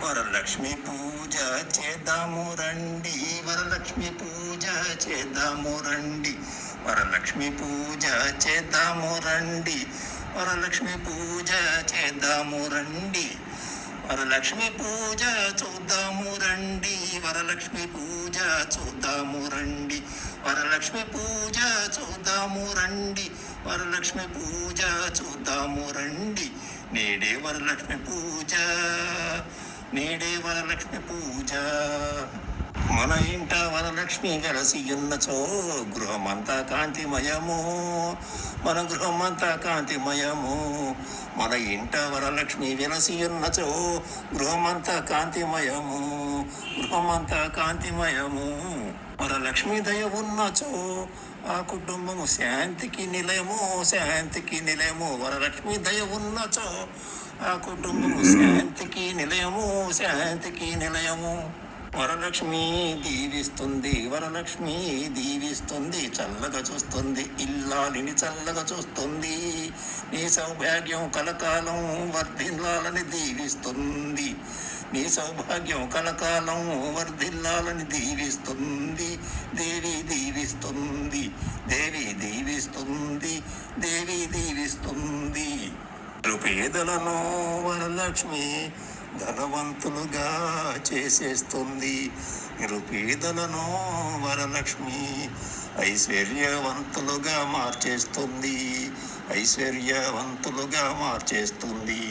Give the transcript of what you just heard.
వరలక్ష్మి పూజ చేద్దాము రండి, వరలక్ష్మి పూజ చేద్దాము రండి, వరలక్ష్మి పూజ చేద్దాము రండి, వరలక్ష్మి పూజ చేద్దాము రండి, వరలక్ష్మి పూజ చూద్దాము రండి, వరలక్ష్మి పూజ చూద్దాము రండి, వరలక్ష్మి పూజ చూద్దాము రండి, వరలక్ష్మి పూజ చూద్దాము రండి. నేడే వరలక్ష్మి పూజ, నేడే వరలక్ష్మి పూజ. మన ఇంట వరలక్ష్మి వెలసి ఉన్నచో గృహమంతా కాంతిమయము, మన గృహమంతా కాంతిమయము. మన ఇంట వరలక్ష్మి వెలసి ఉన్నచో గృహమంతా కాంతిమయము, గృహమంతా కాంతిమయము. వరలక్ష్మి దయ ఉన్నచో ఆ కుటుంబము శాంతికి నిలయము, శాంతికి నిలయము. వరలక్ష్మి దయ ఉన్నచో ఆ కుటుంబము శాంతికి నిలయము, శాంతికి నిలయము. వరలక్ష్మి దీవిస్తుంది, వరలక్ష్మి దీవిస్తుంది, చల్లగా చూస్తుంది, ఇల్లాలిని చల్లగా చూస్తుంది. నీ సౌభాగ్యం కలకాలం వర్ధిల్లాలని దీవిస్తుంది, నీ సౌభాగ్యం కలకాలం వర్ధిల్లాలని దీవిస్తుంది. దేవి దీవిస్తుంది, దేవి దీవిస్తుంది, దేవి దీవిస్తుంది. నిరుపేదలను వరలక్ష్మి ధనవంతులుగా చేసేస్తుంది, నిరుపేదలను వరలక్ష్మి ఐశ్వర్యవంతులుగా మార్చేస్తుంది, ఐశ్వర్యవంతులుగా మార్చేస్తుంది.